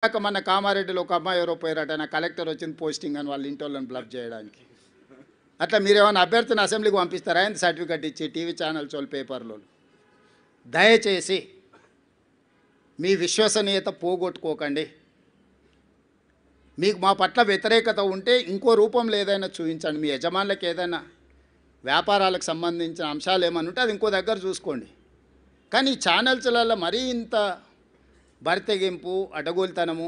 మన కామారెడ్డిలో ఒక అమ్మాయి ఎవరో పోయారట, నా కలెక్టర్ వచ్చింది పోస్టింగ్ అని వాళ్ళ ఇంటి వాళ్ళని బ్లఫ్ చేయడానికి. అట్లా మీరు ఏమైనా అభ్యర్థిని అసెంబ్లీకి పంపిస్తారా ఎంత సర్టిఫికెట్ ఇచ్చి టీవీ ఛానల్స్ వాళ్ళు పేపర్లో? దయచేసి మీ విశ్వసనీయత పోగొట్టుకోకండి. మీకు మా పట్ల వ్యతిరేకత ఉంటే ఇంకో రూపంలో ఏదైనా చూపించండి. మీ యజమానులకు ఏదైనా వ్యాపారాలకు సంబంధించిన అంశాలు ఏమైనా ఉంటే అది ఇంకో దగ్గర చూసుకోండి. కానీ ఈ ఛానల్స్లలో మరీ ఇంత బరితెగింపు, అడ్డగోలుతనము,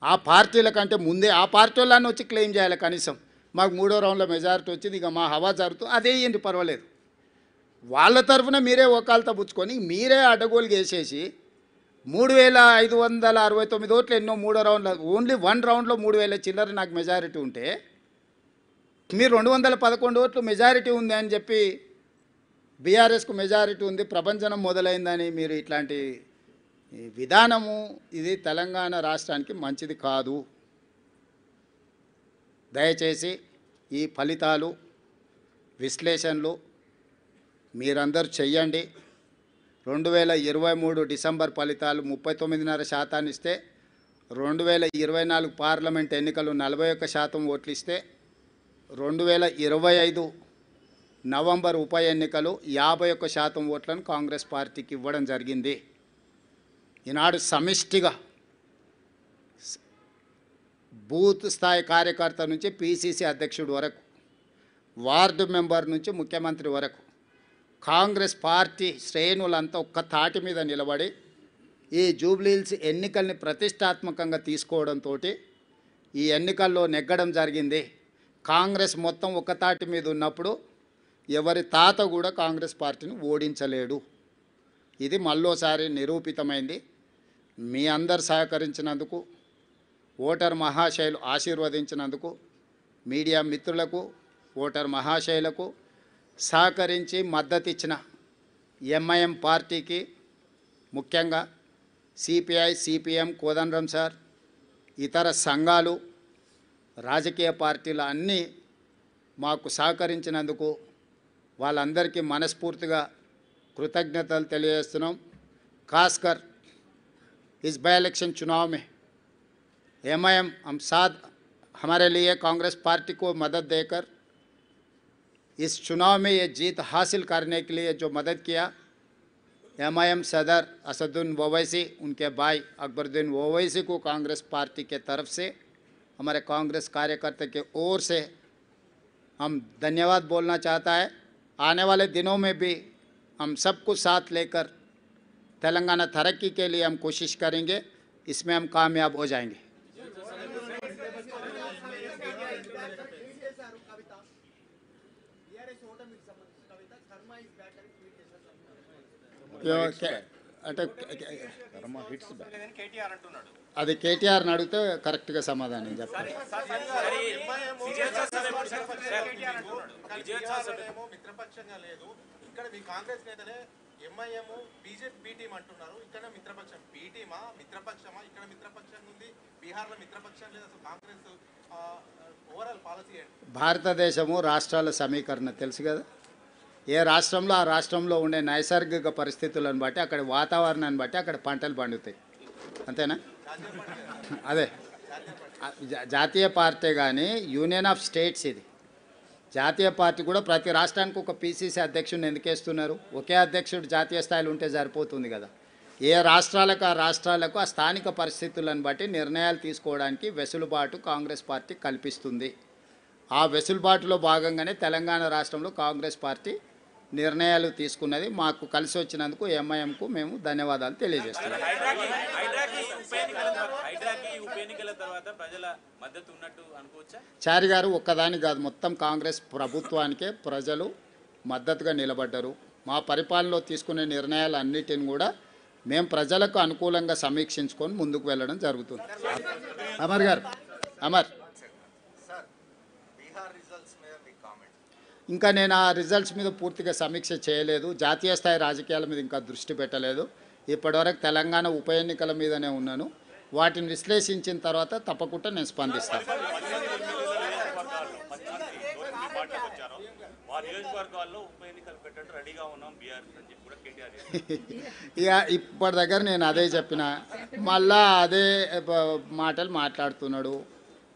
ఆ పార్టీల కంటే ముందే ఆ పార్టీ వాళ్ళని వచ్చి క్లెయిమ్ చేయాలి. కనీసం మాకు 3వ రౌండ్లో మెజారిటీ వచ్చింది, ఇక మా హవా జరుగుతుంది, అదే ఏంటి పర్వాలేదు. వాళ్ళ తరఫున మీరే ఒకాలతో పుచ్చుకొని మీరే అడ్డగోలు వేసేసి 3569 ఓట్లు ఎన్నో 3వ రౌండ్లో, ఓన్లీ 1 రౌండ్లో 3000 చిల్లర నాకు మెజారిటీ ఉంటే మీరు 211 ఓట్లు మెజారిటీ ఉంది అని చెప్పి బీఆర్ఎస్కు మెజారిటీ ఉంది, ప్రభంజనం మొదలైందని మీరు ఇట్లాంటి విధానము ఇది తెలంగాణ రాష్ట్రానికి మంచిది కాదు. దయచేసి ఈ ఫలితాలు విశ్లేషణలు మీరందరూ చెయ్యండి. 2023 డిసెంబర్ ఫలితాలు 39.5% ఇస్తే, 2024 పార్లమెంట్ ఎన్నికలు 41% ఓట్లు ఇస్తే, 2025 నవంబర్ ఉప ఎన్నికలు 51% ఓట్లను కాంగ్రెస్ పార్టీకి ఇవ్వడం జరిగింది. ఈనాడు సమిష్టిగా బూత్ స్థాయి కార్యకర్త నుంచి పీసీసీ అధ్యక్షుడు వరకు, వార్డు మెంబర్ నుంచి ముఖ్యమంత్రి వరకు కాంగ్రెస్ పార్టీ శ్రేణులంతా ఒక్క తాటి మీద నిలబడి ఈ జూబ్లీహిల్స్ ఎన్నికల్ని ప్రతిష్టాత్మకంగా తీసుకోవడంతో ఈ ఎన్నికల్లో నెగ్గడం జరిగింది. కాంగ్రెస్ మొత్తం ఒక్క తాటి మీద ఉన్నప్పుడు ఎవరి తాత కూడా కాంగ్రెస్ పార్టీని ఓడించలేడు. ఇది మళ్ళోసారి నిరూపితమైంది. మీ అందరు సహకరించినందుకు, ఓటర్ మహాశయులు ఆశీర్వదించినందుకు, మీడియా మిత్రులకు, ఓటర్ మహాశయులకు సహకరించి మద్దతు ఇచ్చిన ఎంఐఎం పార్టీకి, ముఖ్యంగా సిపిఐ, సిపిఎం, కోదండరాం సార్, ఇతర సంఘాలు, రాజకీయ పార్టీలు అన్నీ మాకు సహకరించినందుకు వాళ్ళందరికీ మనస్ఫూర్తిగా कृतज्ञतలు తెలియజేస్తున్నాం. खासकर इस बाई इलेक्शन चुनाव में एमआईएम हम साथ हमारे लिए कांग्रेस पार्टी को मदद देकर इस चुनाव में ये जीत हासिल करने के लिए जो मदद किया, एमआईएम सदर असदुद्दीन ओवैसी, उनके भाई अकबरुद्दीन ओवैसी को कांग्रेस पार्टी के तरफ से, हमारे कांग्रेस कार्यकर्ता के ओर से हम धन्यवाद बोलना चाहता है. आने वाले दिनों में भी हम सबको साथ लेकर तेलंगाना तरक्की के लिए हम कोशिश करेंगे. इसमें हम कामयाब हो जाएंगे. అంటే అది కేటీఆర్ అడిగితే కరెక్ట్గా సమాధానం చెప్తారు. ఇక్కడ మీ కాంగ్రెస్ నేతలే ఎంఐఎం బీజేపీ బి టీం అంటున్నారు. ఇక్కడ మిత్రపక్షం బి టీమా, మిత్రపక్షమా? ఇక్కడ మిత్రపక్షం ఉంది, బీహార్లో మిత్రపక్షం లేదు. అసలు కాంగ్రెస్ ఓవరాల్ పాలసీ ఏంటి? భారతదేశము రాష్ట్రాల సమీకరణ తెలుసు కదా. ఏ రాష్ట్రంలో ఆ రాష్ట్రంలో ఉండే నైసర్గిక పరిస్థితులను బట్టి, అక్కడ వాతావరణాన్ని బట్టి అక్కడ పంటలు పండుతాయి. అంతేనా? అదే జాతీయ పార్టీ కానీ యూనియన్ ఆఫ్ స్టేట్స్ ఇది. జాతీయ పార్టీ కూడా ప్రతి రాష్ట్రానికి ఒక పీసీసీ అధ్యక్షుడిని ఎందుకు వేస్తున్నారు? ఒకే అధ్యక్షుడు జాతీయ స్థాయిలో ఉంటే సరిపోతుంది కదా. ఏ రాష్ట్రాలకు ఆ రాష్ట్రాలకు ఆ స్థానిక పరిస్థితులను బట్టి నిర్ణయాలు తీసుకోవడానికి వెసులుబాటు కాంగ్రెస్ పార్టీ కల్పిస్తుంది. ఆ వెసులుబాటులో భాగంగానే తెలంగాణ రాష్ట్రంలో కాంగ్రెస్ పార్టీ నిర్ణయాలు తీసుకున్నది. మాకు కలిసి వచ్చినందుకు ఎంఐఎంకు మేము ధన్యవాదాలు తెలియజేస్తున్నాం. చారి గారు ఒక్కదాని కాదు, మొత్తం కాంగ్రెస్ ప్రభుత్వానికే ప్రజలు మద్దతుగా నిలబడ్డారు. మా పరిపాలనలో తీసుకునే నిర్ణయాలన్నిటిని కూడా మేము ప్రజలకు అనుకూలంగా సమీక్షించుకొని ముందుకు వెళ్ళడం జరుగుతుంది. అమర్ గారు, అమర్, ఇంకా నేను ఆ రిజల్ట్స్ మీద పూర్తిగా సమీక్ష చేయలేదు. జాతీయ స్థాయి రాజకీయాల మీద ఇంకా దృష్టి పెట్టలేదు. ఇప్పటివరకు తెలంగాణ ఉప ఎన్నికల మీదనే ఉన్నాను. వాటిని విశ్లేషించిన తర్వాత తప్పకుండా నేను స్పందిస్తాను. మా నియోజకవర్గాల్లో ఉప ఎన్నికలు పెట్టడానికి రెడీగా ఉన్నాం బీఆర్ అని చెప్పి కూడా కేటీఆర్ ఇక ఇప్పటి దగ్గర నేను అదే చెప్పిన, మళ్ళా అదే మాటలు మాట్లాడుతున్నాడు.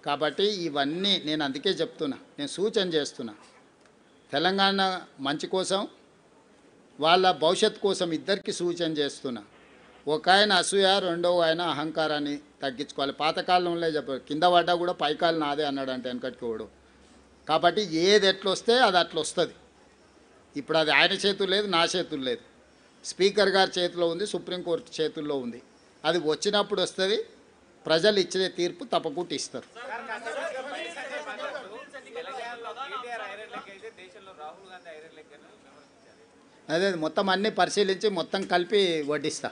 కాబట్టి ఇవన్నీ నేను అందుకే చెప్తున్నా, నేను సూచన చేస్తున్నా, తెలంగాణ మంచి కోసం వాళ్ళ భవిష్యత్తు కోసం ఇద్దరికి సూచన చేస్తున్నా. ఒక ఆయన అసూయ, రెండవ ఆయన అహంకారాన్ని తగ్గించుకోవాలి. పాతకాలంలో చెప్పారు, కింద పడ్డా కూడా పైకాలు నాదే అన్నాడంటే వెనకటికోడు. కాబట్టి ఏది ఎట్లొస్తే అది అట్లా వస్తుంది. ఇప్పుడు అది ఆయన చేతులు లేదు, నా చేతులు లేదు, స్పీకర్ గారి చేతిలో ఉంది, సుప్రీంకోర్టు చేతుల్లో ఉంది. అది వచ్చినప్పుడు వస్తుంది, ప్రజలు ఇచ్చే తీర్పు తప్పకుండా ఇస్తారు. అదే మొత్తం అన్నీ పరిశీలించి మొత్తం కలిపి వడ్డిస్తా.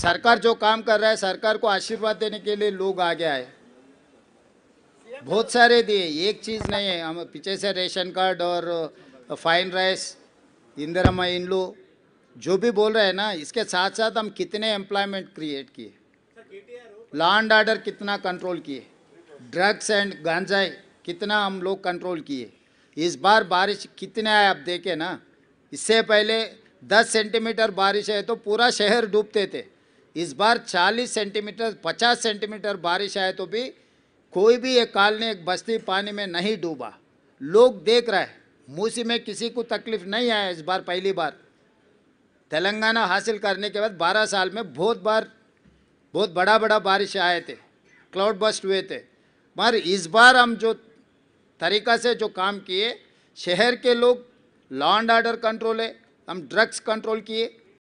सरकार जो काम कर रहा है, सरकार को आशीर्वाद देने के लिए लोग आगे आए, बहुत सारे दिए, एक चीज़ नहीं है. हम पीछे से रेशन कार्ड और फाइन राइस, इंदिरा इंड्लू जो भी बोल रहे हैं ना, इसके साथ साथ हम कितने एम्प्लॉयमेंट क्रिएट किए, लॉ एंड ऑर्डर कितना कंट्रोल किए, ड्रग्स एंड गांजाई कितना हम लोग कंट्रोल किए. इस बार बारिश कितने आए आप देखे ना. इससे पहले 10 सेंटीमीटर बारिश है तो पूरा शहर डूबते थे. इस बार 40 सेंटीमीटर 50 सेंटीमीटर बारिश आए तो भी कोई भी एक कॉलोनी, एक बस्ती पानी में नहीं डूबा. लोग देख रहे हैं, मूसी में किसी को तकलीफ नहीं आया. इस बार पहली बार तेलंगाना हासिल करने के बाद 12 साल में बहुत बड़ा बारिश आए थे, क्लाउड बस्ट हुए थे. मगर इस बार हम जो तरीका से जो काम किए, शहर के लोग लॉ एंड ऑर्डर कंट्रोल है, हम ड्रग्स कंट्रोल किए,